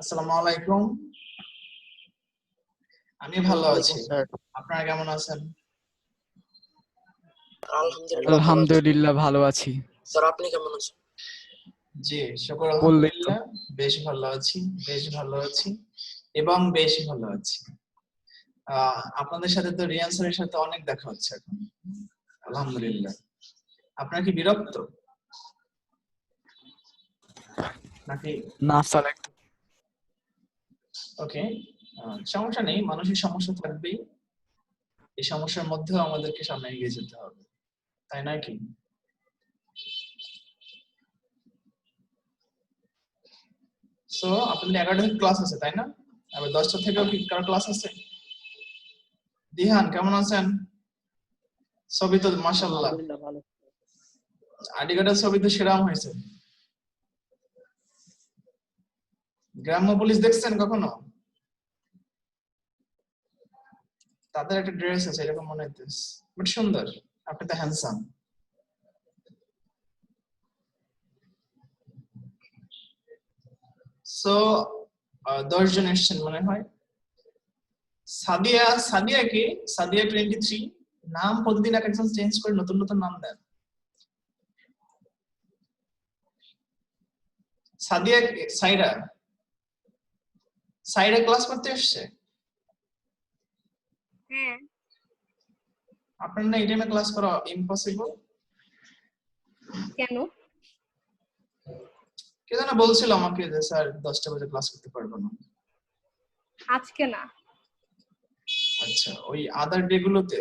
আসসালামু আলাইকুম। আমি ভালো আছি। স্যার আপনারা কেমন আছেন? আলহামদুলিল্লাহ ভালো আছি। স্যার আপনি কেমন আছেন? জি, শুকর বললেই তো। আলহামদুলিল্লাহ বেশ ভালো আছি, বেশ ভালো আছি এবং বেশ ভালো আছি। আপনাদের সাথে তো রিয়ান স্যারের সাথে অনেক দেখা হচ্ছে এখন। আলহামদুলিল্লাহ। আপনারা কি বিরক্ত? নাকি? না স্যার ওকে, সমস্যা নেই, মানুষের সমস্যা থাকবেই। এই সমস্যার মধ্যেও আমাদেরকে সামনে এগিয়ে যেতে হবে, তাই নয় কি? সো আপনাদের 11টা থেকে ক্লাস আছে তাই না? আবার 10টা থেকেও কি কারো ক্লাস আছে? দিহান কেমন আছেন? ছবি তো মাশাআল্লাহ, ভালো। আইডি কার্ডের ছবি তো সেরাম হয়েছে। গ্রাম্য পুলিশ দেখছেন কখনো? তাদের একটা ড্রেস আছে এরকম মনে হইতেছে, বাট সুন্দর। আপনি তো হ্যান্ডসাম। সো 10 জন এসেছেন মনে হয়। সাদিয়া, সাদিয়া কি? সাদিয়া 23। নাম প্রতিদিন এক একজন চেঞ্জ করে নতুন নতুন নাম দেন। সাদিয়া, সাইরা, সাইরা ক্লাস করতে এসছে? হ্যাঁ। আপনার না এই টাইমে ক্লাস করা ইম্পসিবল। কেন? কে যেন বলছিল আমাকে যে স্যার 10টা বাজে ক্লাস করতে পারবো না। আজকে না। আচ্ছা, ওই আদার ডে গুলোতে,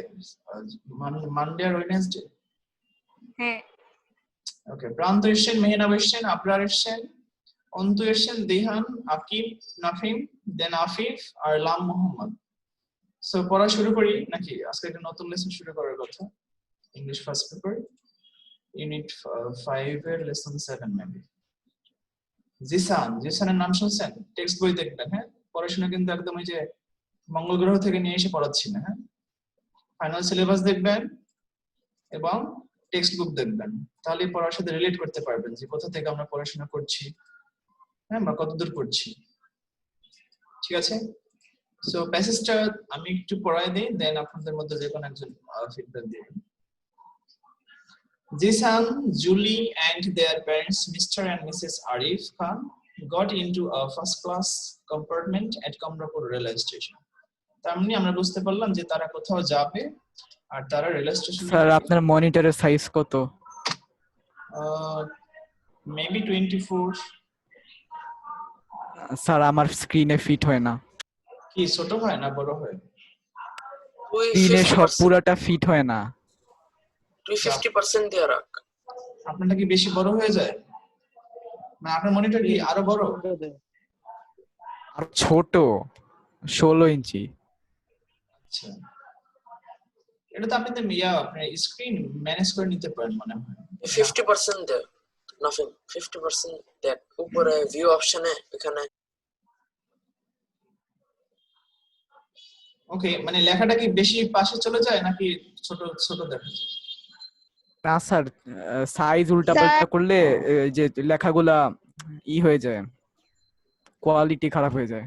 মানডে আর ওয়েডনেসডে। হ্যাঁ। ওকে, প্রান্ত এসছেন, মেহনাব এসছেন, আবরার এসছেন, অন্তু এসছেন, দিহান, আকিব, নাফিম, দেন আফিফ আর লাম মোহাম্মদ। সো পড়া শুরু করি নাকি? আজকে একটা নতুন লেসন শুরু করার কথা। ইংলিশ ফার্স্ট পেপার, ইউনিট 5 এর লেসন 7 মেবি। জিসান, জিসানের নাম শুনছেন? টেক্সট বই দেখবেন, হ্যাঁ? পড়াশোনা কিন্তু একদম ওই যে মঙ্গল গ্রহ থেকে নিয়ে এসে পড়াচ্ছি না, হ্যাঁ? ফাইনাল সিলেবাস দেখবেন এবং টেক্সট বুক দেখবেন, তাহলে পড়ার সাথে রিলেট করতে পারবেন যে কোথা থেকে আমরা পড়াশোনা করছি, হ্যাঁ, বা কতদূর করছি। ঠিক আছে? সো প্যাসেজটা আমি একটু পড়াই দিই, দেন আপনাদের মধ্যে যে কোনো একজন ফিডব্যাক দিবেন। Jisan, Julie and their parents, Mr. and Mrs. Arif Khan, got into a first-class compartment at Kamrapur railway station. তার মানে আমরা বুঝতে পারলাম যে তারা কোথাও যাবে আর তারা রেলওয়ে স্টেশনে স্যার আপনার মনিটরের সাইজ কত? মেবি 24। স্যার আমার স্ক্রিনে ফিট হয় না। কি ছোট হয় না বড় হয়? স্ক্রিনে সব পুরোটা ফিট হয় না। তুই 50% দিয়ে রাখ। আপনারটা কি বেশি বড় হয়ে যায়? মানে আপনার মনিটর কি আরো বড়? আর ছোট 16 ইঞ্চি। আচ্ছা, এটা তো আপনি তো আপনার স্ক্রিন ম্যানেজ করে নিতে পারেন মনে হয়। 50% দে। নাফিম 50% দেখ উপরে ভিউ অপশনে এখানে। ওকে, মানে লেখাটা কি বেশি পাশে চলে যায় নাকি ছোট ছোট দেখা যায়? না স্যার, সাইজ উল্টাপাল্টা করলে যে লেখাগুলা হয়ে যায়, কোয়ালিটি খারাপ হয়ে যায়,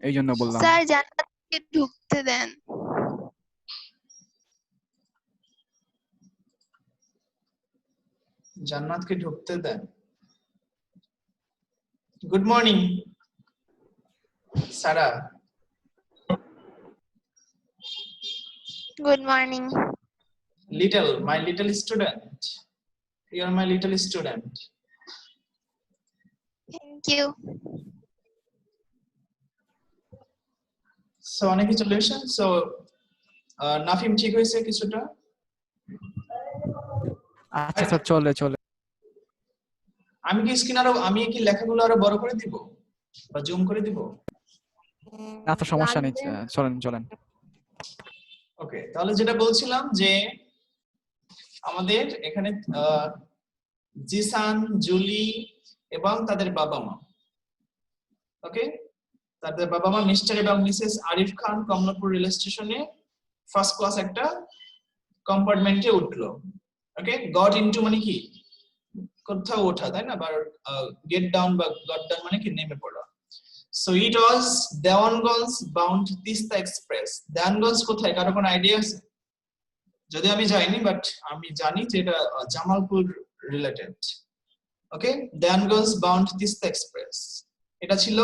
এই জন্য বললাম। স্যার জান্নাতকে ঢুকতে দেন। জান্নাতকে ঢুকতে দেন। Good morning Sara. Good morning. Little, my little student, you are my little student. Thank you. So অনেকে চলে এসেছেন। সো নাফিম ঠিক হয়েছে কিছুটা? আচ্ছা স্যার, চলে চলে। আমি কি স্ক্রিন আরো, আমি কি লেখাগুলো আরো বড় করে দিব বা জুম করে দিব? না তো সমস্যা নেই, চলেন চলেন। ওকে, তাহলে যেটা বলছিলাম যে আমাদের এখানে জিসান, জুলি এবং তাদের বাবা মা, ওকে, তাদের বাবা মা মিস্টার এবং মিসেস আরিফ খান কমলাপুর রেল স্টেশনে ফার্স্ট ক্লাস একটা কম্পার্টমেন্টে উঠলো। ওকে, গট ইনটু মানে কি কোথাও ওঠা, তাই না? বা গেট ডাউন বা গট ডাউন মানে কি নেমে পড়া। So it was Dewanganj bound Tista Express. Dewanganj কোথায় কারো কোনো আইডিয়া আছে? যদি আমি যাইনি বাট আমি জানি যে এটা জামালপুর রিলেটেড। ওকে, দেওয়ানগঞ্জ বাউন্ড তিস্তা এক্সপ্রেস, এটা ছিল,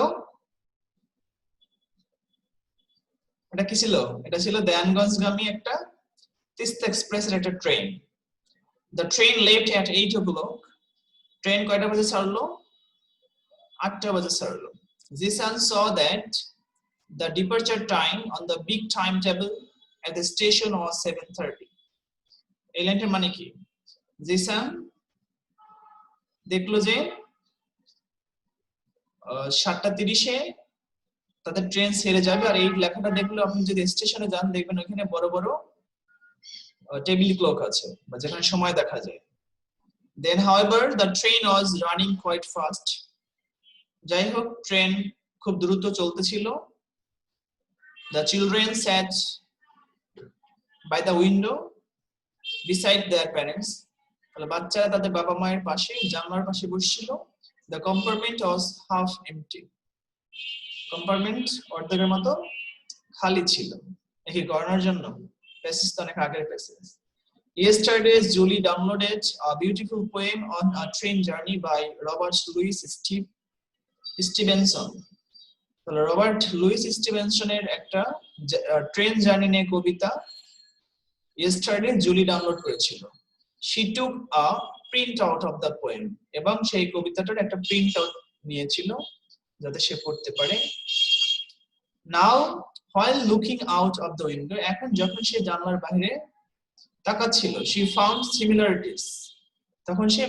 এটা কি ছিল? এটা ছিল দেওয়ানগঞ্জগামী একটা তিস্তা এক্সপ্রেসের একটা train. The train left at 8 o'clock. Train কয়টা বাজে ছাড়লো? 8টা বাজে ছাড়লো। Zisan saw that the departure time on the big timetable at the station was 7:30. এই লাইনটার মানে কি? জিসান দেখলো যে 7:30-এ তাদের ট্রেন ছেড়ে যাবে, আর এই লেখাটা দেখলো আপনি যদি স্টেশনে যান দেখবেন ওখানে বড় বড় টেবিল ক্লক আছে বা যেখানে সময় দেখা যায়। Then however the train was running quite fast. যাই হোক ট্রেন খুব দ্রুত চলতেছিল। The children sat by the window beside their parents. তাহলে বাচ্চারা তাদের বাবা মায়ের পাশে জানলার পাশে বসছিল। The compartment was half empty. Compartment অর্ধেকের মতো খালি ছিল। কি করার জন্য? প্যাসেজ তো অনেক আগের passage. Yesterday Julie downloaded a beautiful poem on a train journey by Robert Louis Stevenson. তাহলে রবার্ট লুইস স্টিভেনসনের একটা ট্রেন জার্নি নিয়ে কবিতা yesterday জুলি ডাউনলোড করেছিল। She took a print out of the poem. এবং সেই কবিতাটার একটা প্রিন্ট আউট নিয়েছিল যাতে সে পড়তে পারে। Now while looking out of the window, এখন যখন সে জানলার বাইরে তাকাচ্ছিল, she found similarities. তখন সে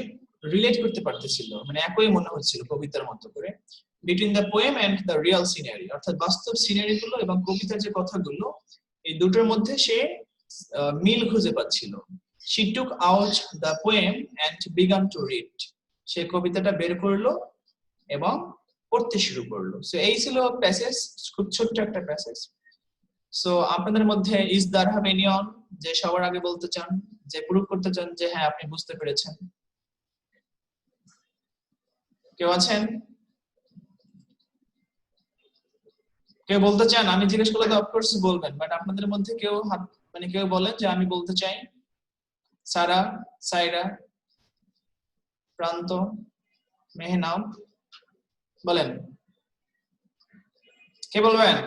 রিলেট করতে পারতেছিল, মানে একই মনে হচ্ছিল কবিতার মতো করে, between the poem and the real scenery. অর্থাৎ বাস্তব সিনারি গুলো এবং কবিতার যে কথাগুলো এই দুটোর মধ্যে সে মিল খুঁজে পাচ্ছিল। She took out the poem and began to read. সে কবিতাটা বের করলো এবং পড়তে শুরু করলো। সো এই ছিল প্যাসেজ, খুব ছোট্ট একটা প্যাসেজ। সো আপনাদের মধ্যে ইজ দার হ্যাভ এনিওয়ান যে সবার আগে বলতে চান, যে প্রুভ করতে চান যে হ্যাঁ আপনি বুঝতে পেরেছেন? কেউ আছেন? কেউ বলতে চান? আমি জিজ্ঞেস করলে তো অফকোর্স বলবেন, বাট আপনাদের মধ্যে কেউ হাত মানে কেউ বলেন যে আমি বলতে চাই? সারা, সাইরা, প্রান্ত, মেহনাব বলেন, কে বলবেন?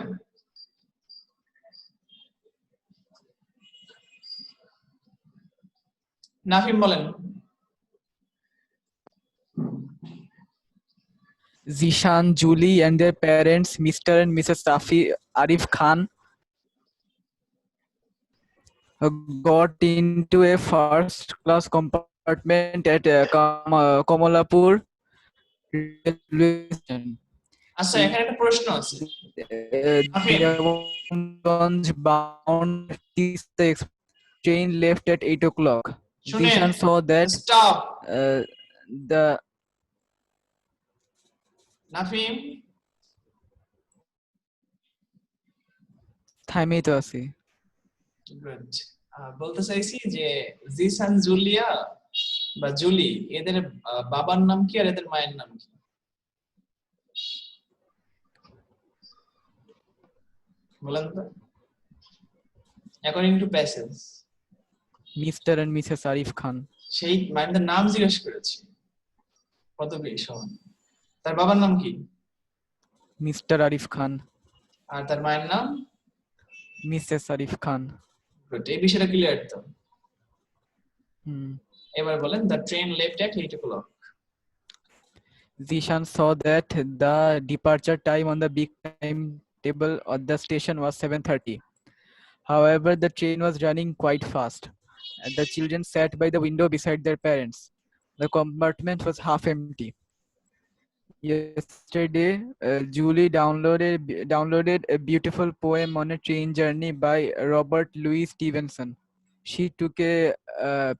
নাফিম বলেন। Zishan, Julie and their parents, Mr. and Mrs. Rafi Arif Khan, got into a first-class compartment at Kamalapur railway station. আচ্ছা এখানে একটা প্রশ্ন আছে। Devanganj bound Tista Express train left at 8 o'clock. শুনেন, Zishan saw that stop. the Nafim থামেই তো আছি। Good. বলতে চাইছি যে জিসান জুলিয়া বা জুলি এদের বাবার নাম কি আর এদের মায়ের নাম কি? বলেন তো। According to passage Mr. and Mrs. Arif Khan. সেই মায়ের নাম জিজ্ঞেস করেছি কত সমান। তার বাবার নাম কি? Mr. Arif Khan. আর তার মায়ের নাম? Mrs. Arif Khan. গুড, এই বিষয়টা ক্লিয়ার তো? Hmm. এবার বলেন the train left at 8 o'clock. Zishan saw that the departure time on the big timetable at the station was 7:30. However, the train was running quite fast, and the children sat by the window beside their parents. The compartment was half empty. Yesterday, Julie downloaded a beautiful poem on a train journey by Robert Louis Stevenson. She took a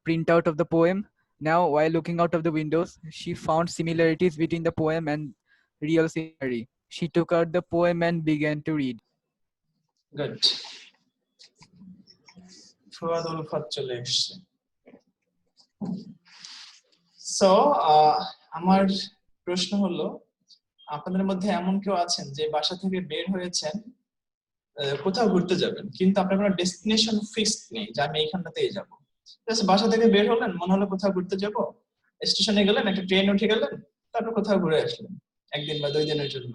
printout of the poem. Now, while looking out of the windows, she found similarities between the poem and real scenery. She took out the poem and began to read. Good. Fuad Ulfat চলে এসছে। So আমার প্রশ্ন হলো আপনাদের মধ্যে এমন কেউ আছেন যে বাসা থেকে বের হয়েছেন কোথাও ঘুরতে যাবেন, কিন্তু আপনার কোনো ডেস্টিনেশন ফিক্সড নেই যে আমি এইখানটাতেই যাব। ঠিক আছে, বাসা থেকে বের হলেন, মনে হলো কোথাও ঘুরতে যাব, স্টেশনে গেলেন, একটা ট্রেন উঠে গেলেন, তারপর কোথাও ঘুরে আসলেন একদিন বা 2 দিনের জন্য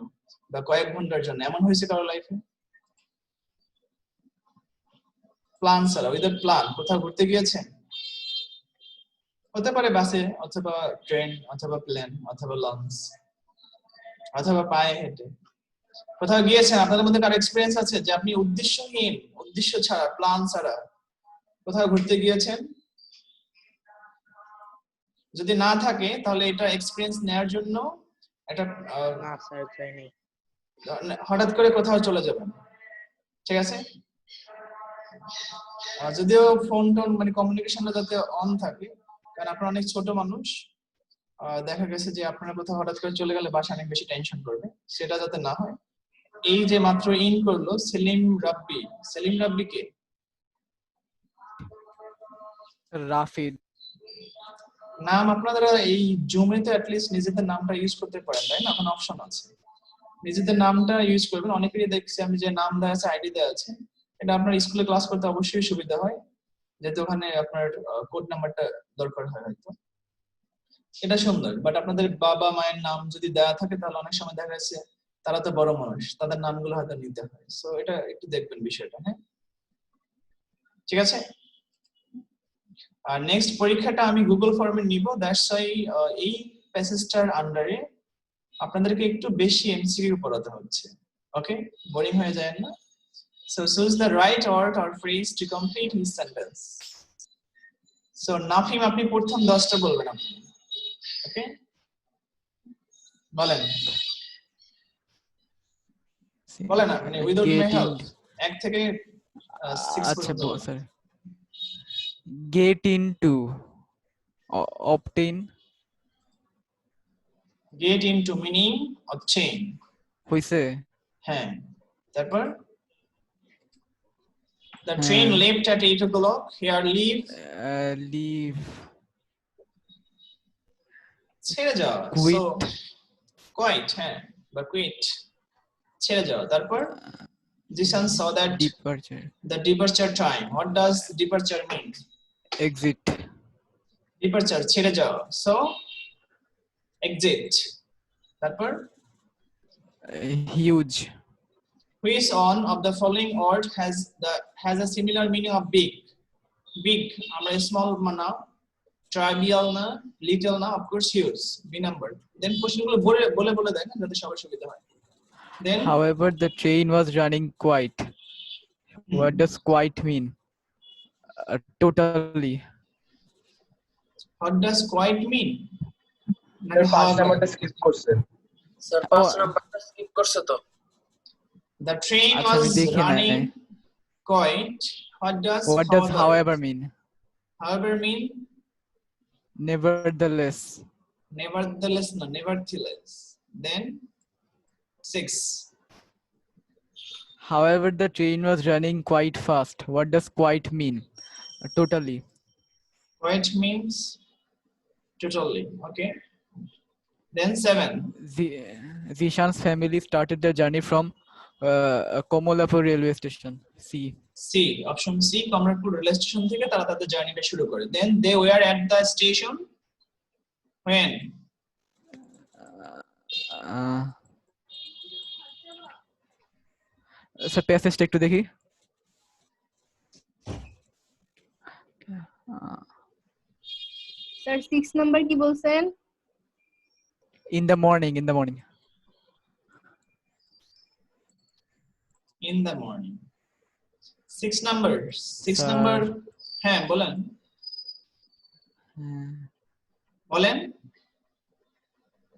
বা কয়েক ঘন্টার জন্য। এমন হয়েছে কারো লাইফে? প্ল্যান ছাড়া, উইদাউট প্ল্যান কোথাও ঘুরতে গিয়েছেন? হতে পারে বাসে, অথবা ট্রেন, অথবা প্লেন, অথবা লঞ্চ, অথবা পায়ে হেঁটে কোথাও গিয়েছেন। আপনাদের মধ্যে কারো এক্সপিরিয়েন্স আছে যে আপনি উদ্দেশ্যহীন, উদ্দেশ্য ছাড়া, প্ল্যান ছাড়া কোথাও ঘুরতে গিয়েছেন? যদি না থাকে তাহলে এটা এক্সপিরিয়েন্স নেওয়ার জন্য একটা না স্যার যাই নাই। হঠাৎ করে কোথাও চলে যাবেন, ঠিক আছে? যদিও ফোন টোন মানে কমিউনিকেশনটা যাতে অন থাকে, কারণ আপনারা অনেক ছোট মানুষ, দেখা গেছে যে আপনারা কোথাও হঠাৎ করে চলে গেলে বাসা অনেক বেশি টেনশন করবে, সেটা যাতে না হয়। এই যে মাত্র ইন করলো সেলিম রাব্বি, সেলিম রাব্বি কে? রাফিদ। নাম আপনারা এই জুমে তো অ্যাটলিস্ট নিজেদের নামটা ইউজ করতে পারেন, তাই না? এখন অপশন আছে, নিজেদের নামটা ইউজ করবেন। অনেকেরই দেখছি আমি যে নাম দেওয়া আছে, আইডি দেওয়া আছে, এটা আপনার স্কুলে ক্লাস করতে অবশ্যই সুবিধা হয়, যেহেতু ওখানে আপনার কোড নাম্বারটা দরকার হয় হয়তো। এটা সুন্দর, বাট আপনাদের বাবা মায়ের নাম যদি দেওয়া থাকে তাহলে অনেক সময় দেখা যাচ্ছে তারা তো বড় মানুষ, তাদের নামগুলো হয়তো নিতে হয়। সো এটা একটু দেখবেন বিষয়টা, হ্যাঁ, ঠিক আছে? আর নেক্সট পরীক্ষাটা আমি গুগল ফর্মে নিব, দ্যাটস ওয়াই এই প্যাসেজটার আন্ডারে আপনাদেরকে একটু বেশি এমসিকিউ পড়াতে হচ্ছে। ওকে, বোরিং হয়ে যায় না? So choose the right word or phrase to complete his sentence. So Nafim, আপনি প্রথম 10টা বলবেন আপনি, ওকে? বলেন বলেন আপনি, উইদাউট মাই হেল্প, 1 থেকে 6 আচ্ছা পর্যন্ত বলেন। Sir, get into, obtain, gate into meaning obtain, হইছে? হ্যাঁ। তারপর the train left at 8 o'clock, here leave, leave, ছেড়ে যাওয়া, quit, so quite, হ্যাঁ, বা quit, ছেড়ে যাওয়া। তারপর Jishan saw that departure, the departure time, what does departure mean? exit, departure ছেড়ে যাওয়া, so exit। তারপর huge, which one of the following word has a similar meaning of big? big আমরা small না, trivial না, little না, of course huge, b number। দেন কোশ্চেনগুলো বলে বলে দেখেন যাতে সবার সুবিধা হয়। দেন however the train was running quite, what does quite mean? Totally, what does quite mean? Sir 5 নাম্বারটা স্কিপ করছেন। স্যার 5 নাম্বারটা স্কিপ করছে তো। the train আচ্ছা, আমি was দেখি নাই। running quite, what does however mean? however mean? Nevertheless, nevertheless no, nevertheless। then 6, however the train was running quite fast, what does quite mean? Totally, quite means totally, okay। then 7, Zishan's family started their journey from Komolapur railway station. C, C, option C, Kamalapur rail station থেকে তারা তাদের জার্নিটা শুরু করে। then they were at the station when? Sir প্যাসেজটা একটু দেখি। Sir 6 number কি বলছেন? in the morning, in the morning, in the morning। 6 number, 6 Sir. number, হ্যাঁ বলেন বলেন।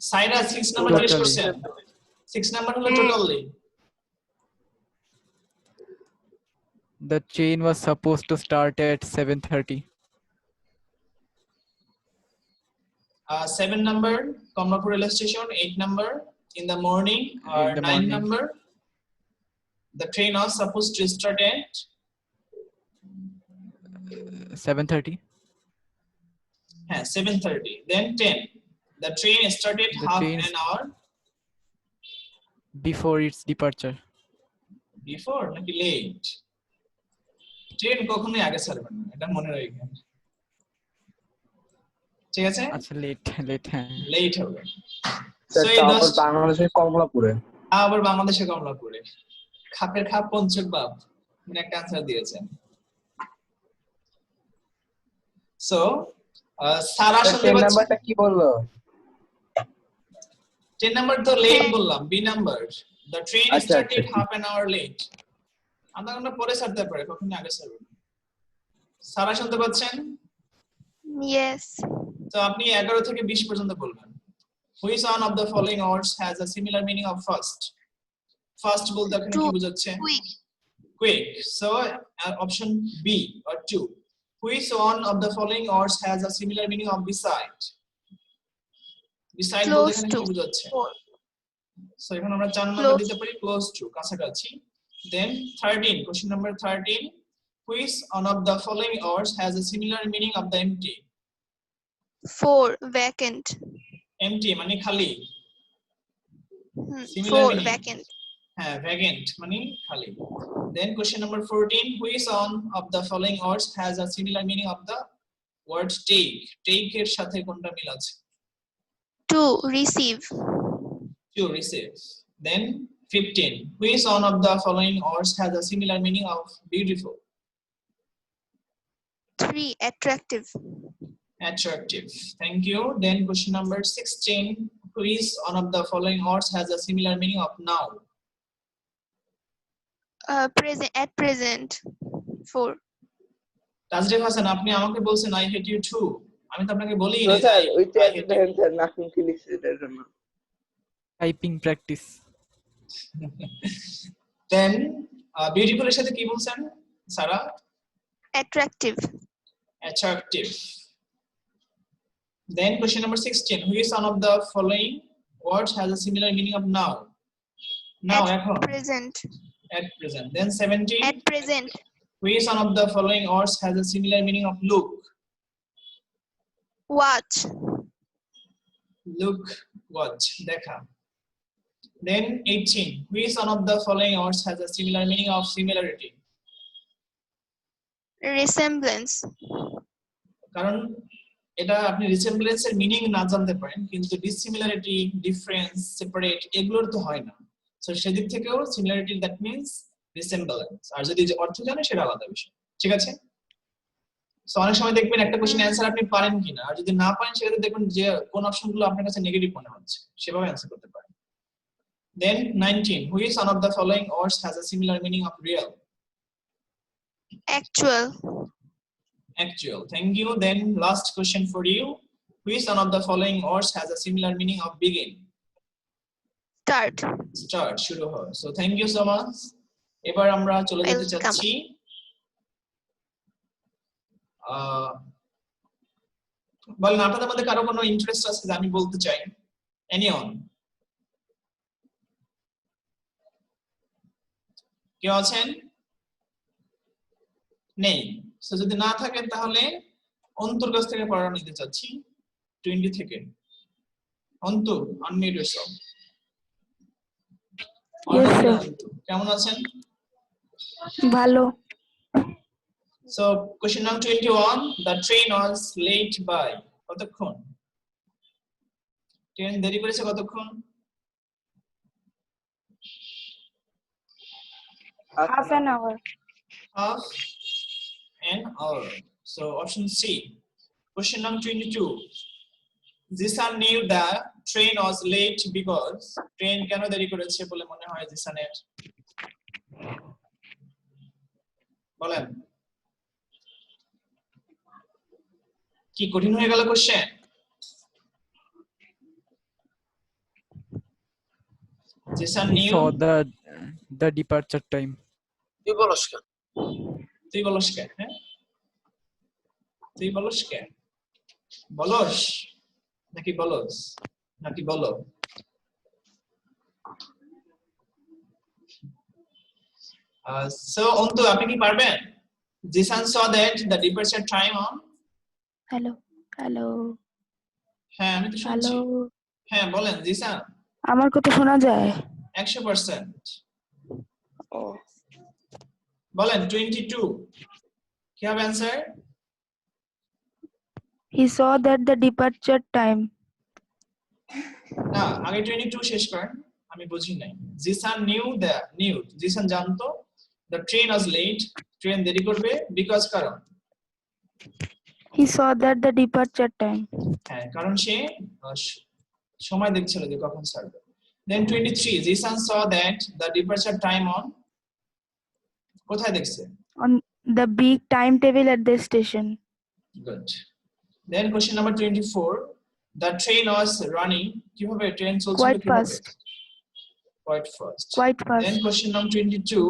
সাইরা 6 নাম্বার জিজ্ঞেস Totally. করছেন, 6 নাম্বার হলো totally. The train was supposed to start at 7:30. 7 number, Kamalapur rail station. 8 number, in the morning, or In the 9 morning. number, the train was supposed to start at 7:30. 7:30। then 10, the train started The half train an hour before its departure. Before নাকি late? Train কখনোই আগে ছাড়বে না, এটা মনে রাখবেন। ঠিক আছে, আচ্ছা লেট হ্যাঁ। লেট হবে। স্যার So, এই তারপর 10 বাংলাদেশের কমলাপুরে। আবার বাংলাদেশে কমলাপুরে। খাপের খাপ পঞ্চক বাপ, মানে একটা অ্যান্সার দিয়েছেন। সো সারা স্যার শুনতে 10 পাচ্ছেন? নাম্বারটা কি বললো? 10 নাম্বার তো লেট হ্যাঁ। বললাম, বি নাম্বার। দ্য ট্রেন আচ্ছা, স্টার্টেড আচ্ছা। Half an hour late. আধা ঘন্টা পরে ছাড়তে পারে, কখনো আগে ছাড়বে না। সারা শুনতে পাচ্ছেন? Yes. তো আপনি 11 থেকে 20 পর্যন্ত বলবেন। Which one of the following words has a similar meaning of first? First বলতে এখানে কি To- বোঝাচ্ছে? Quick. Quick. So option B or 2. Which one of the following words has a similar meaning of beside? Beside বলতে Close এখানে to. কি বোঝাচ্ছে? 4. So এখানে আমরা 4 নাম্বার Close. দিতে পারি close to, কাছাকাছি। Then 13, question number 13. Which one of the following words has a similar meaning of the empty? 4. Vacant. Empty মানে খালি। Similar 4. meaning. Vacant. হ্যাঁ, vacant মানে খালি। Then question number 14. Which one of the following words has a similar meaning of the word take? Take এর সাথে কোনটা মিল আছে? 2. Receive. To receive. Then 15. Which one of the following words has a similar meaning of beautiful? 3. Attractive. Attractive. Thank you. Then question number 16. Which one of the following words has a similar meaning of now? Present. At present. 4. তাজরিফ Hasan, আপনি আমাকে বলছেন I hate you too. আমি তো আপনাকে বলি তো sir ওইটা দেখেন স্যার নাফিম কি লিখছে এটার জন্য। Typing practice. Then beautiful এর সাথে কি বলছেন সারা? Attractive. Attractive. Then question number 16. Which one of the following words has a similar meaning of now? Now এখন, Present. at present. Then 17. At present. Which one of the following words has a similar meaning of look? Watch. Look, watch, দেখা. Then 18. Which one of the following words has a similar meaning of similarity? Resemblance. কারণ এটা আপনি resemblance এর meaning না জানতে পারেন, কিন্তু dissimilarity, difference, separate এগুলোর তো হয় না। সো সেদিক থেকেও similarity that means resemblance। আর যদি যে অর্থ জানে সেটা আলাদা বিষয়। ঠিক আছে? সো অনেক সময় দেখবেন একটা কোশ্চেন অ্যানসার আপনি পারেন কিনা, আর যদি না পারেন সেক্ষেত্রে দেখবেন যে কোন অপশনগুলো আপনার কাছে নেগেটিভ মনে হচ্ছে, সেভাবে অ্যানসার করতে পারেন। Then 19. Which one of the following words has a similar meaning of real? Actual. Actual. Thank you. Then last question for you. Which one of the following words has a similar meaning of begin? Start. Start, শুরু হয়। So thank you so much. এবার আমরা চলে যেতে Welcome. চাচ্ছি বলেন আপনাদের মধ্যে কারো কোনো ইন্টারেস্ট আছে যে আমি বলতে চাই? Anyone? কেউ আছেন? নেই। সো যদি না থাকেন তাহলে অন্তর কাছ থেকে পড়া নিতে চাচ্ছি 20 থেকে। Antu, unmute yourself. Yes, sir. কেমন আছেন? ভালো। So question number 21. The train was late by কতক্ষণ? ট্রেন দেরি করেছে কতক্ষণ? Half an hour. Half an hour. So option C. Question number 22. Zisan knew the train was late because train কেন দেরি করেছে বলে মনে হয় জিসানের? বলেন। কি কঠিন হয়ে গেল question? Jisan knew saw the departure time. তুই বলস কেন? তুই বলস কেন? হ্যাঁ, তুই বলস কেন? বলস নাকি বলস নাকি বলো? So অন্তু আপনি কি পারবেন? Jisan saw that the departure time on. Hello hello হ্যাঁ আমি তো শুনছি। হ্যালো। হ্যাঁ বলেন জিসান। আমার কথা শোনা যায়? 100%. Oh, বলেন 22 কি হবে answer? He saw that the departure time. না, আগে 22 শেষ করেন, আমি বুঝি নাই। জিসান knew জিসান জানতো the train was late, train দেরি করবে because কারণ He saw that the departure time. হ্যাঁ, কারণ সে সময় দেখছিল যে কখন ছাড়বে। Then 23 Jisan saw that the departure time on কোথায় দেখছে? On the big timetable at the station. Good. Then question number 24 the train was running কিভাবে ট্রেন চলছিল Quite কিভাবে? fast. Quite fast. Quite fast. Then question number 22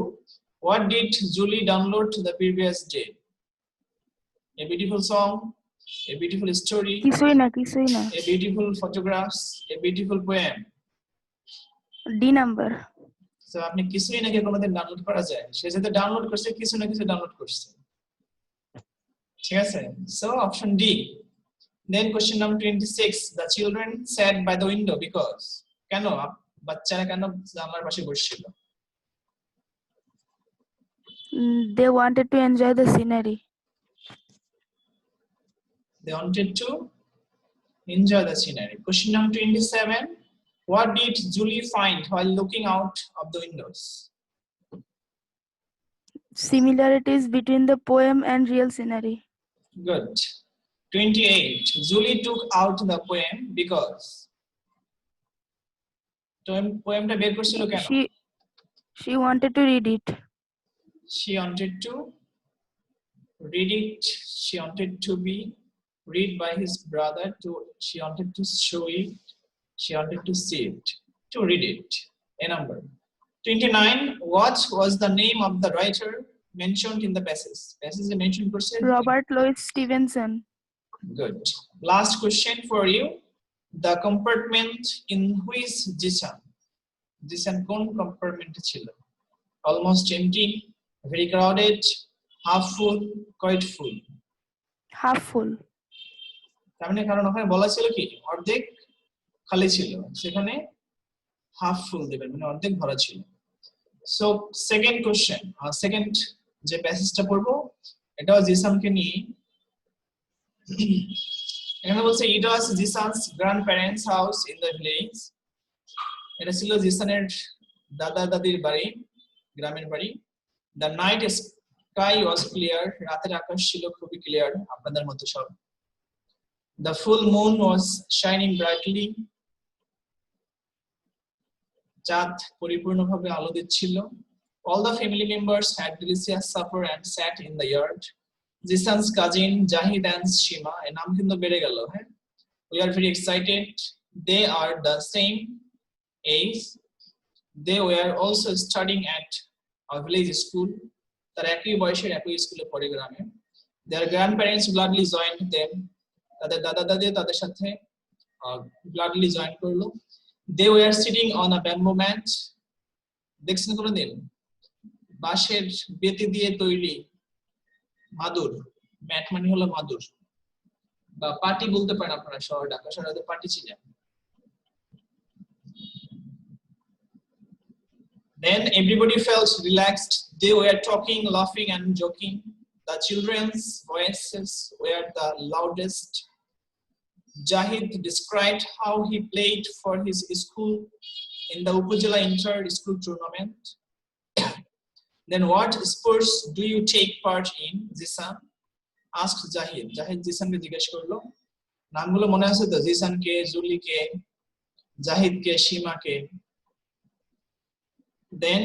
what did Julie download the previous day? A beautiful song, a beautiful story, কিছুই না a beautiful photographs, a beautiful poem. D number. So আপনি কিছুই নাকি কোনোদিন download করা যায়, সে যেটা download করছে কিছু না কিছু ডাউনলোড করছে, ঠিক আছে? So option D. Then question number 26 the children sat by the window because কেন বাচ্চারা কেন জানলার পাশে বসছিল? They wanted to enjoy the scenery. They wanted to enjoy the scenery. Question number 27 what did Julie find while looking out of the windows? Similarities between the poem and real scenery. Good. 28 Julie took out the poem because poemটা বের করছিল কেন? She wanted to read it. She wanted to read it. She wanted to be read by his brother. She wanted to show it. She wanted to see it. To read it. A number. 29 what was the name of the writer mentioned in the passage? Passage mentioned person. Robert Louis Stevenson. Good. Last question for you. The compartment in which Jisan কোন compartment ছিল? Almost empty, very crowded, half full, quite full. Half full. তার মানে কারণ ওখানে বলা ছিল কি অর্ধেক খালি ছিল, সেখানে হাফ ফুল দিবেন, মানে অর্ধেক ভরা ছিল। সো সেকেন্ড কোশ্চেন, সেকেন্ড যে প্যাসেজটা পড়বো এটাও জিসানকে নিয়ে। এখানে বলছে it was Zisan's grandparents house in the village. এটা ছিল জিসানের দাদা দাদির বাড়ি, গ্রামের বাড়ি। The night sky was clear, রাতের আকাশ ছিল খুবই ক্লিয়ার, আপনাদের মতো সব। The full moon was shining brightly. চাঁদ পরিপূর্ণভাবে আলো দিচ্ছিল। All the family members had delicious supper and sat in the yard. Jisan's cousin Jahid and Shima, এর নাম কিন্তু বেড়ে গেল, হ্যাঁ? We are very excited. They are the same age. They were also studying at a village school. তারা একই বয়সের একই স্কুলে পড়ে গ্রামে। Their grandparents gladly joined them. তাদের দাদা দাদি তাদের সাথে gladly join করলো। They were sitting on a bamboo mat. দেখছেন কোনদিন বাঁশের বেতি দিয়ে তৈরি মাদুর? ম্যাট মানে হলো মাদুর, বা পাটি বলতে পারেন আপনারা, শহর ঢাকা শহরে পাটি ছিলেন। Then everybody felt relaxed. They were talking, laughing and joking. The children's voices were the loudest. Jahid described how he played for his school in the Upajala inter-school tournament. Then what sports do you take part in, Jisan? Asked Jahid. Jahid Jisanকে জিজ্ঞেস করলো। নামগুলো মনে আছে তো? জিসানকে, জুলিকে, জাহিদকে, সীমাকে। Then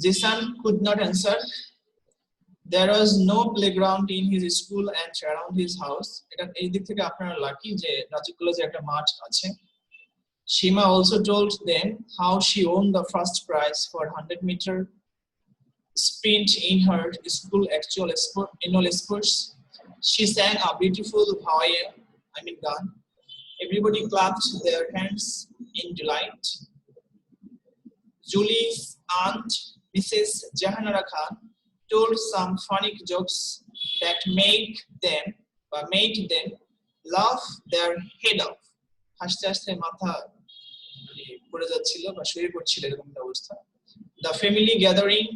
Jisan could not answer. There was no playground in his school and around his house. এটা এই দিক থেকে আপনারা লাকি যে রাজু কলেজে একটা মাঠ আছে। Shima also told them how she won the first prize for 100-meter sprint in her school annual sports. She sang a beautiful gun. Everybody clapped their hands in delight. Julie's aunt, Mrs. Jahanara Khan, told some funny jokes that made them laugh their head off. হাসতে হাসতে মাথা পড়ে যাচ্ছিল বা শুয়ে পড়ছিল এরকম একটা অবস্থা। The family gathering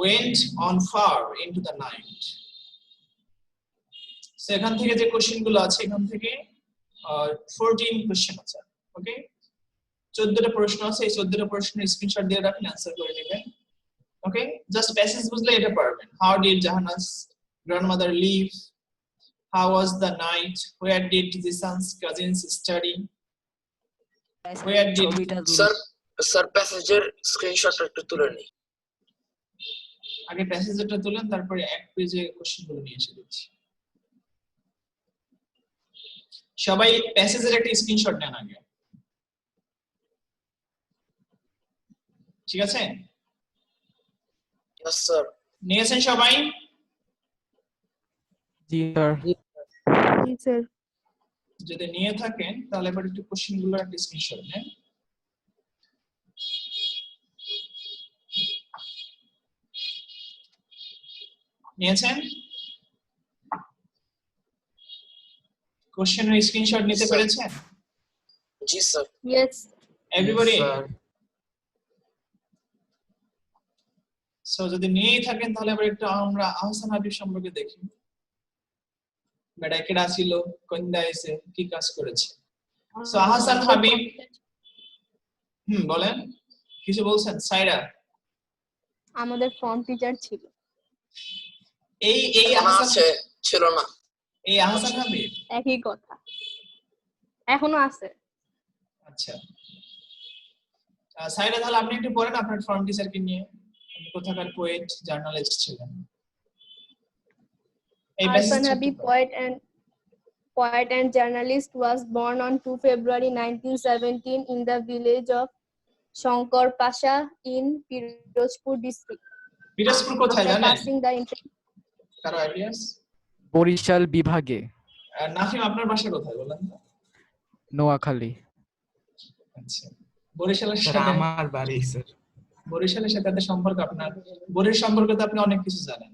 went on far into the night. So এখান থেকে যে কোশ্চেন গুলো আছে এখান থেকে 14 কোশ্চেন আছে। ওকে, 14টা প্রশ্ন আছে, এই 14টা প্রশ্নের স্ক্রিনশট দিয়ে রাখেন, অ্যানসার করে নেবেন। ওকে, জাস্ট প্যাসেজ বুঝলে এটা পারবেন। How did Jahana's grandmother live? How was the night? Where did Zisan's cousins study? Where did sir প্যাসেজের স্ক্রিনশট একটু তুলে নিই। আগে প্যাসেজটা তুলেন, তারপরে এক পেজে কোশ্চেনগুলো নিয়ে এসে দিচ্ছি। সবাই প্যাসেজের একটা স্ক্রিনশট নেন আগে, ঠিক আছে? Yes sir. নিয়েছেন সবাই? জি স্যার। জি স্যার। যদি নিয়ে থাকেন তাহলে এবার একটু কোশ্চেনগুলো একটা স্ক্রিনশট নেন। নিয়েছেন? কোশ্চেনের স্ক্রিনশট নিতে পেরেছেন? জি স্যার। Yes. এভরিবডি? সো যদি নিয়েই থাকেন তাহলে এবার একটু আমরা আহসান হাবিব সম্পর্কে দেখি। বেটা কেডা ছিল, কোন দেশে, কি কাজ করেছে। সো আহসান হাবিব, বলেন, কিছু বলছেন? সাইরা আমাদের ফর্ম টিচার ছিল। এই এখন আহসান, আছে, ছিল না। এই আহসান হাবিব একই কথা, এখনো আছে। আচ্ছা, সাইরা তাহলে আপনি একটু পড়েন আপনার ফর্ম টিচারকে নিয়ে, আপনি কোথাকার পোয়েট জার্নালিস্ট ছিলেন। এই Arfan প্যাসেজটা Habib, poet and journalist, was born on 2 February 1917 in the village of Shankar Pasha in Pirozpur district. Pirojpur কোথায় After জানেন? passing the entrance, কারো আইডিয়াস? বরিশাল বিভাগে, নাফিম আপনার বাসা কোথায় বলেন তো? নোয়াখালী। আচ্ছা, বরিশালের সাথে আমার বাড়ি স্যার। বরিশালের সাথে এত সম্পর্ক আপনার? বরিশাল সম্পর্কে তো আপনি অনেক কিছু জানেন।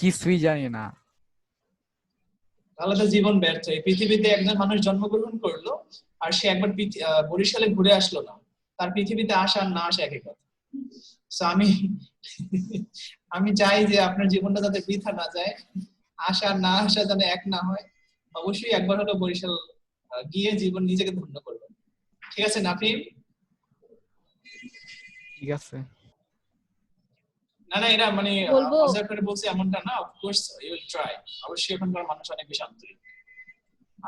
কিছুই জানি না। তাহলে তো জীবন ব্যর্থ। এই পৃথিবীতে একজন মানুষ জন্মগ্রহণ করলো আর সে একবার বরিশালে ঘুরে আসলো না, তার পৃথিবীতে আসা আর না আসা একই কথা। সো আমি চাই যে আপনার জীবনটা যাতে বৃথা না যায়, আসা আর না আসা যেন এক না হয়। অবশ্যই একবার হলো বরিশাল গিয়ে জীবন নিজেকে ধন্য করবেন, ঠিক আছে নাফিম? ঠিক আছে। না না, এটা মানে বলবো? মজা করে বলছি এমনটা না, অফকোর্স ইউ উইল ট্রাই। অবশ্যই এখানকার মানুষ অনেক বেশি আন্তরিক।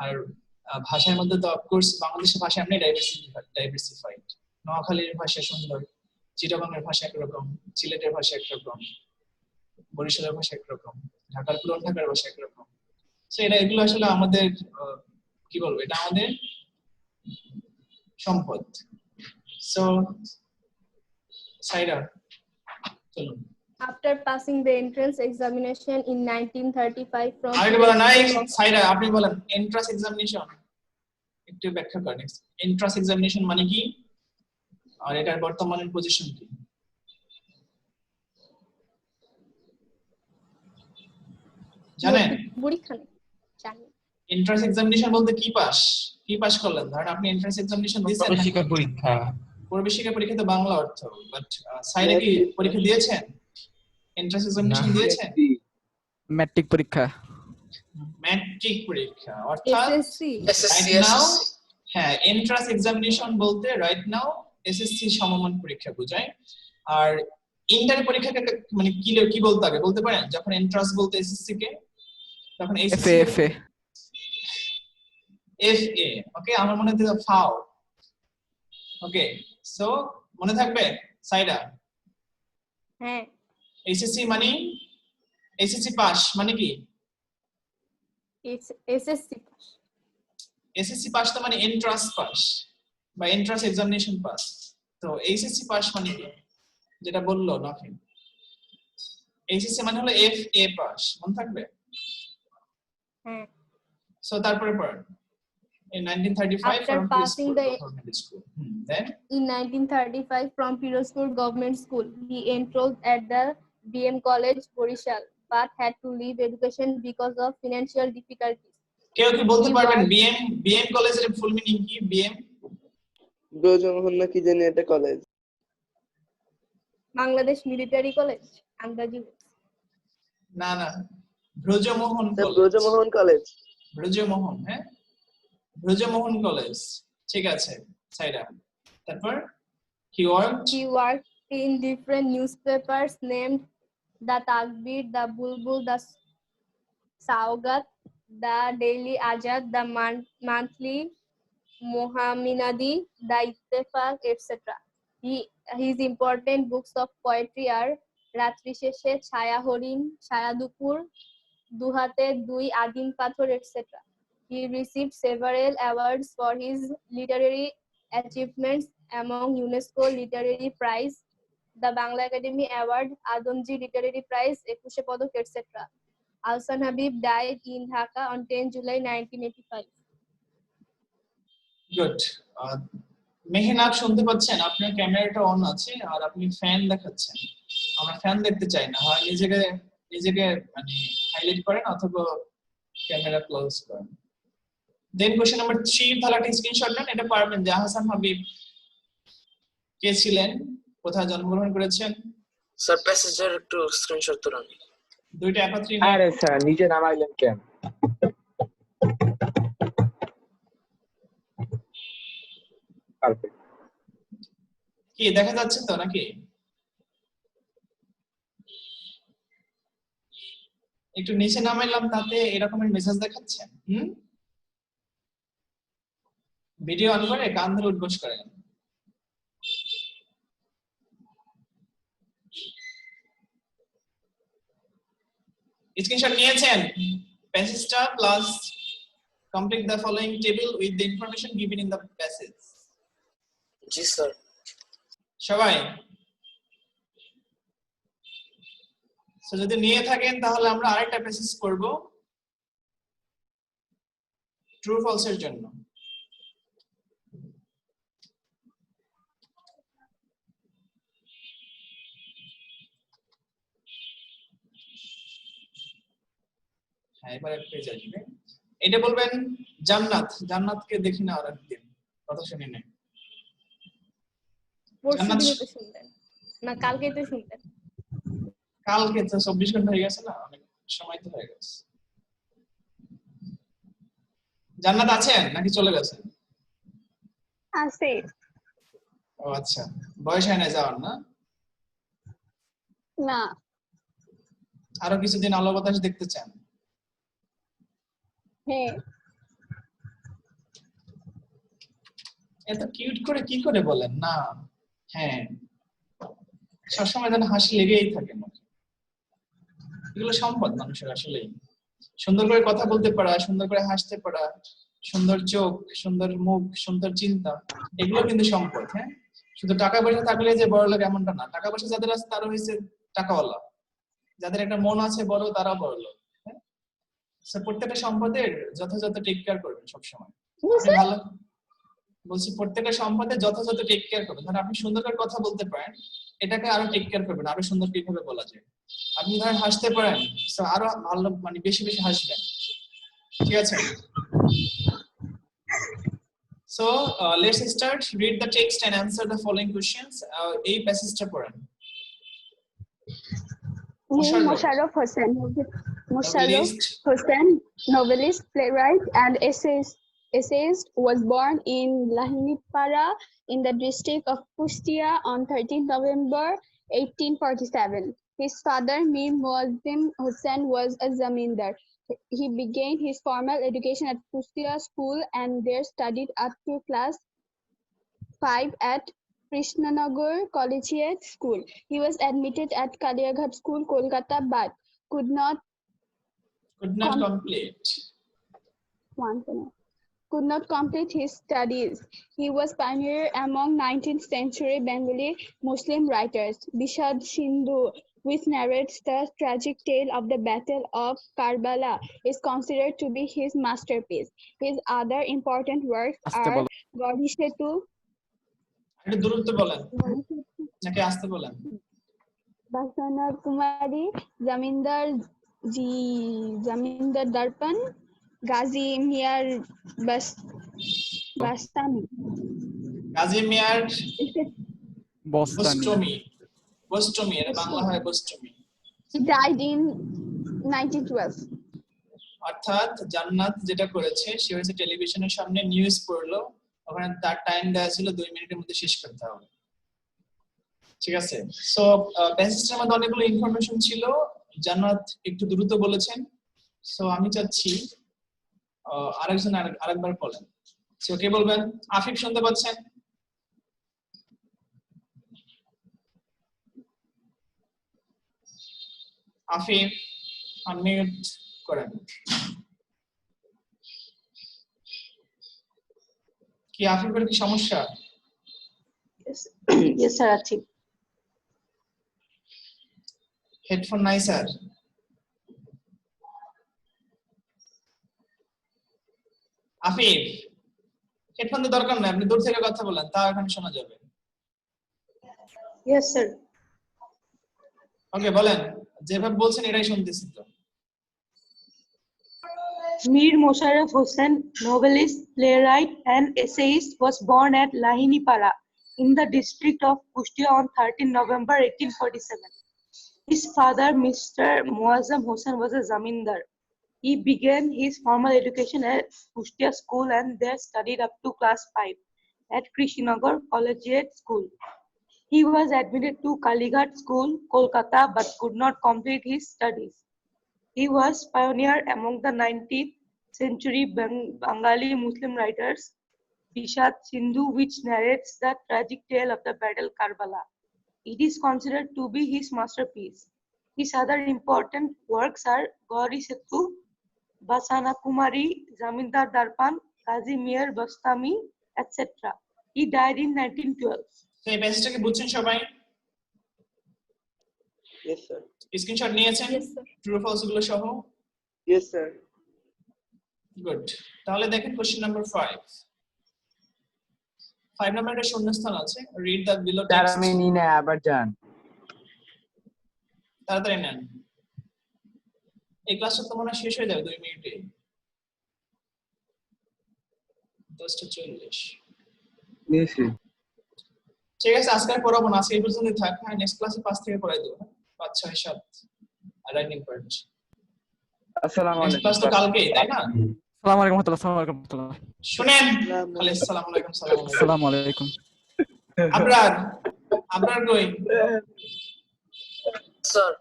আর ভাষার মধ্যে তো অফকোর্স বাংলাদেশের ভাষা এমনি ডাইভার্সিফাইড। নোয়াখালীর ভাষা সুন্দর, চিটাগাংয়ের ভাষা একরকম, সিলেটের ভাষা একরকম, বরিশালের ভাষা একরকম, ঢাকার পুরান ঢাকার ভাষা একরকম। সো এগুলো আসলে আমাদের কি বলবো, এটা আমাদের সম্পদ। সো সাইরা চলুন। after passing the entrance examination in 1935 from আরেকটু বলেন, নাই সাইরা আপনি বলেন এন্ট্রান্স এক্সামিনেশন একটু ব্যাখ্যা করেন। এন্ট্রান্স এক্সামিনেশন মানে কি আর এটার বর্তমানের পজিশন কি? জানেন? পরীক্ষা নেই, জানি। এন্ট্রান্স এক্সামিনেশন বলতে কি পাস করলেন? ধরেন আপনি এন্ট্রান্স এক্সামিনেশন দিয়েছেন, প্রবেশিকা পরীক্ষা। প্রবেশিকা পরীক্ষা তো বাংলা অর্থ, বাট সাইরা কি পরীক্ষা দিয়েছেন? এন্ট্রান্স এক্সামিনেশন দিয়েছেন? ম্যাট্রিক পরীক্ষা। ম্যাট্রিক পরীক্ষা অর্থাৎ এসএসসি। রাইট নাও, হ্যাঁ, এন্ট্রান্স এক্সামিনেশন বলতে রাইট নাও এসএসসি সমমান পরীক্ষা বোঝায়। আর ইন্টার পরীক্ষাকে মানে কি বলতে আগে বলতে পারেন? যখন এন্ট্রান্স বলতে এসএসসি কে, তখন এফএ এফএ এফএ। ওকে, আমার মনে হচ্ছে ফাও। ওকে, সো মনে থাকবে সাইডা? হ্যাঁ। এসএসসি মানে এসএসসি পাস মানে কি? SSC pass. এসএসসি পাস তো মানে এন্ট্রান্স পাস বা এন্ট্রান্স এক্সামিনেশন পাস। তো এইচএসসি পাস মানে কি, যেটা বললো নাফিম, এইচএসসি মানে হলো এফএ পাস, মনে থাকবে? হ্যাঁ। সো তারপরে পড়েন। In 1935 After from passing Pirozpur the Government School. Then in 1935 from Pirozpur Government School, he enrolled at the BM College, Borishal, but had to leave education because of financial difficulties. কেউ কি বলতে He পারবেন was- BM কলেজের full meaning কি? BM Brojomohan না কি জানি একটা কলেজ। বাংলাদেশ মিলিটারি কলেজ আন্দাজি। না না, ব্রজমোহন কলেজ। ব্রজমোহন কলেজ। ব্রজমোহন, হ্যাঁ, ব্রজমোহন কলেজ। ঠিক আছে সাইরা। তারপর he worked He worked in different newspapers named the Takbir, the Bulbul, the Saugat, the Daily Azad, the Monthly Mohamminadi, the Ittefaq, etc. His important books of poetry are Ratri Sheshe, Chaya Horin, Chaya Dupur, Duhate Dui, Adim Pathor, etc. He received several awards for his literary achievements, among UNESCO Literary Prize, the Bangla Academy Award, Adamji Literary Prize, Ekushe Padak, etc. Ahsan Habib died in Dhaka on 10 July 1985. Good. মেহনাব শুনতে পাচ্ছেন? আপনার ক্যামেরাটা on আছে আর আপনি fan দেখাচ্ছেন। আমরা fan দেখতে চাই না, হয় নিজেকে মানে হাইলাইট করেন অথবা ক্যামেরা ক্লোজ করেন। দেন কোশ্চেন নাম্বার 3 ধারাটি স্ক্রিনশট নেন। এটা পারবেন যে আহসান হাবিব কে ছিলেন, কোথায় জন্মগ্রহণ করেছেন। স্যার প্যাসেজের একটু স্ক্রিনশট তুলুন। দুইটা একত্রে আরে স্যার নিচে নামাইলেন কেন? পারফেক্ট। কি দেখা যাচ্ছে তো নাকি? একটু নিচে নামাইলাম, তাতে এরকমের মেসেজ দেখাচ্ছে। ভিডিও অন করে কান ধরে উঠবোস করেন। স্ক্রিনশট নিয়েছেন? প্যাসেজটা plus complete the following table with the information given in the passage. জি স্যার। সবাই যদি নিয়ে থাকেন তাহলে আমরা আরেকটা প্যাসেজ করব ট্রু ফলস এর জন্য। হ্যাঁ, এবার এক পেজ আসবে। এটা বলবেন জান্নাত। জান্নাতকে দেখি না আর একদিন, কথা শুনি না। পরশু দিনই তো শুনলেন না, কালকেই তো শুনলেন। কালকে তো 24 ঘন্টা হয়ে গেছে না, অনেক সময় তো হয়ে গেছে। জান্নাত আছেন নাকি চলে গেছেন? আছে। ও আচ্ছা, বয়স হয় না যাওয়ার না? না। আরো কিছুদিন আলো বাতাস দেখতে চান? হ্যাঁ। এত কিউট করে কি করে বলেন না? হ্যাঁ, সবসময় যেন হাসি লেগেই থাকে মুখে। এগুলো সম্পদ মানুষের আসলে। সুন্দর করে কথা বলতে পারা, সুন্দর করে হাসতে পারা, সুন্দর চোখ, সুন্দর মুখ, সুন্দর চিন্তা, এগুলো কিন্তু সম্পদ। হ্যাঁ, শুধু টাকা পয়সা থাকলে যে বড় লোক এমনটা না। টাকা পয়সা যাদের আছে তারা হয়েছে টাকাওয়ালা, যাদের একটা মন আছে বড় তারাও বড় লোক। হ্যাঁ, প্রত্যেকটা সম্পদের যথাযথ টেক কেয়ার করবেন সবসময়। ভালো বলছি, প্রত্যেকটা সম্পদের যথাযথ টেক কেয়ার করবেন। ধরেন আপনি সুন্দর করে কথা বলতে পারেন, এটাকে আরো টেক কেয়ার করবেন, আরো সুন্দর কিভাবে বলা যায়। আপনি ধরেন হাসতে পারেন, আরো ভালো মানে বেশি বেশি হাসবেন। ঠিক আছে? So let's start. Read the text and answer the following questions. এই প্যাসেজটা পড়েন। Musharraf Hossain. Musharraf Hossain, novelist, playwright, and essayist, was born in Lahinipara in the district of Kustia on 13 November 1847. His father, Mir Muazzim Hossain, was a zamindar. He began his formal education at Kustia School and there studied up to class 5 at Krishnanagar Collegiate School. He was admitted at Kaliaghat School, Kolkata, but could not complete his studies. He was pioneer among 19th century Bengali Muslim writers. Bishad Sindhu, which narrates the tragic tale of the Battle of Karbala, is considered to be his masterpiece. His other important works are Gauri Setu, একটু দূরত্ব বলেন নাকি আসতে বলেন? Basana Kumari, Zamindar Darpan, Gazi Miar Bastami, কাজিমিয়ার Bostami. বোস্টমি এর বাংলা হয় বোস্টমি। He died in 1912. অর্থাৎ জান্নাত যেটা করেছে সে হচ্ছে টেলিভিশনের সামনে নিউজ পড়লো, ওখানে তার টাইম দেওয়া ছিল 2 মিনিটের মধ্যে শেষ করতে হবে। ঠিক আছে, সো প্যাসেজের মধ্যে অনেকগুলো ইনফরমেশন ছিল, জান্নাত একটু দ্রুত বলেছেন, সো আমি চাচ্ছি আরেকজন আরেকবার বলেন। সো কে বলবেন? আফিফ শুনতে পাচ্ছেন? আফিফ আনমিউট করেন। কি আফিফের কি সমস্যা? Yes, sir, Achhi. হেডফোন নাই স্যার? আফিফ হেডফোন তো দরকার নাই, আপনি দূর থেকে কথা বলেন, তা এখন শোনা যাবে। Yes, sir. ওকে বলেন, যেভাবে বলছেন এটাই শুনতেছি তো। Mir Mosharraf Hossain, novelist, playwright, and essayist, was born at Lahinipara in the district of Kushtia on 13 November 1847. His father, Mr. Muazzam Hossain, was a zamindar. He began his formal education at Kushtia School and there studied up to class 5 at Krishinagar Collegiate School. He was admitted to Kalighat School, Kolkata, but could not complete his studies. He was pioneer among the 19th century Bengali Muslim writers, Bishad Sindhu, which narrates the tragic tale of the battle Karbala. It is considered to be his masterpiece. His other important works are Gauri Setu, Basana Kumari, Zamindar Darpan, Kazi Mir Bostami, etc. He died in 1912. তো এই প্যাসেজটাকে বুঝছেন সবাই? Yes, sir. Screenshot নিয়েছেন Yes, sir. True false গুলো সহ? Yes, sir. Good. তাহলে দেখেন question number 5 নাম্বারে শূন্যস্থান আছে, read the below sir text. আমি নিই না, আবার যান। তাড়াতাড়ি নেন, এই ক্লাসটা তো মনে হয় শেষ হয়ে যাবে 2 মিনিটে। 10:40। নিয়েছি। ঠিক আছে, আজকে আর পড়াবো না, আজকে এই পর্যন্তই থাক। হ্যাঁ, নেক্সট ক্লাসে 5 থেকে পড়াই দেবো। 5, 6, 7 রাইটিং পার্ট। আসসালামু নেক্সট ক্লাস তো আলাইকুম। কালকে, তাই না? আসসালামু আলাইকুম ওয়া রাহমাতুল্লাহ। আসসালামু আলাইকুম ওয়া রাহমাতুল্লাহ। শুনেন খালি আসসালামু আলাইকুম, সালাম আলাইকুম। আসসালামু আলাইকুম। আবরার কই? Sir,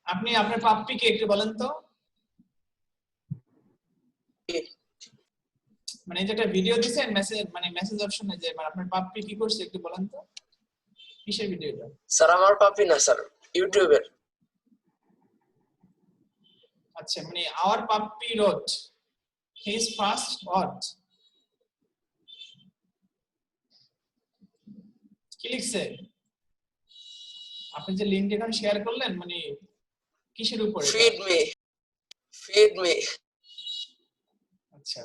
আপনি আপনার পাপ্পিকে একটু বলেন তো, মানে যেটা ভিডিও দিছেন মেসেজ, মানে মেসেজ অপশনে যে মানে আপনার পাপ্পি কি করছে একটু বলেন তো, কিসের ভিডিওটা? sir, আমার পাপি না স্যার, ইউটিউবের। আচ্ছা, মানে our puppy wrote his first word, কি লিখছে? আপনি যে লিংক এখানে শেয়ার করলেন, মানে কিসের উপরে? Feed me. আচ্ছা,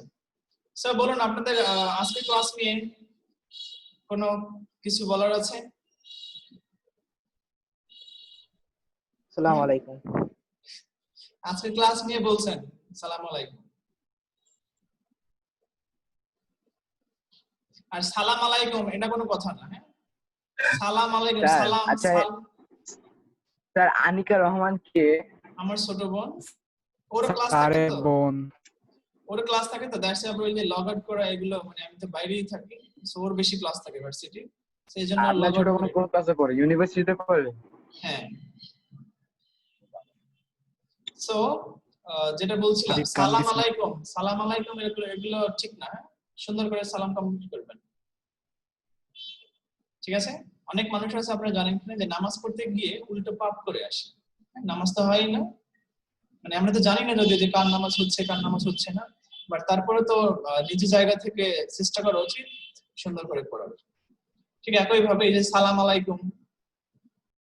স্যার বলুন আপনাদের আজকে ক্লাস নিয়ে কোনো কিছু বলার আছে? আসসালামু আলাইকুম। আজকে ক্লাস নিয়ে বলছেন সালাম আলাইকুম, আর সালাম আলাইকুম এটা কোনো কথা না। হ্যাঁ, সালাম আলাইকুম, স্যার, সালাম। আচ্ছা, স্যার আনিকা রহমান কে? আমার ছোট বোন, ওর ক্লাস আরে থাকে তো, বোন, ওর ক্লাস থাকে তো, দ্যাটস ওই যে লগ আউট করা এগুলো, মানে আমি তো বাইরেই থাকি, সো ওর বেশি ক্লাস থাকে ভার্সিটি, সেই জন্য আপনার লগ ছোট আউট বোন করে। কোন ক্লাসে পড়ে? ইউনিভার্সিটিতে পড়ে? হ্যাঁ, সো যেটা বলছিলাম, আরে সালাম কান্দিস না। আলাইকুম, সালাম আলাইকুম এগুলো ঠিক না। হ্যাঁ? সুন্দর করে সালাম কমপ্লিট করবেন, ঠিক আছে? অনেক মানুষ আছে আপনারা জানেন কিনা যে নামাজ পড়তে গিয়ে উল্টো পাপ করে আসে, নামাজ তো হয় না, মানে আমরা তো জানি না যদি যে কার নামাজ হচ্ছে কার নামাজ হচ্ছে না, বাট তারপরে তো নিজের জায়গা থেকে চেষ্টা করা উচিত সুন্দর করে পড়ার। ঠিক একই ভাবে এই যে সালাম আলাইকুম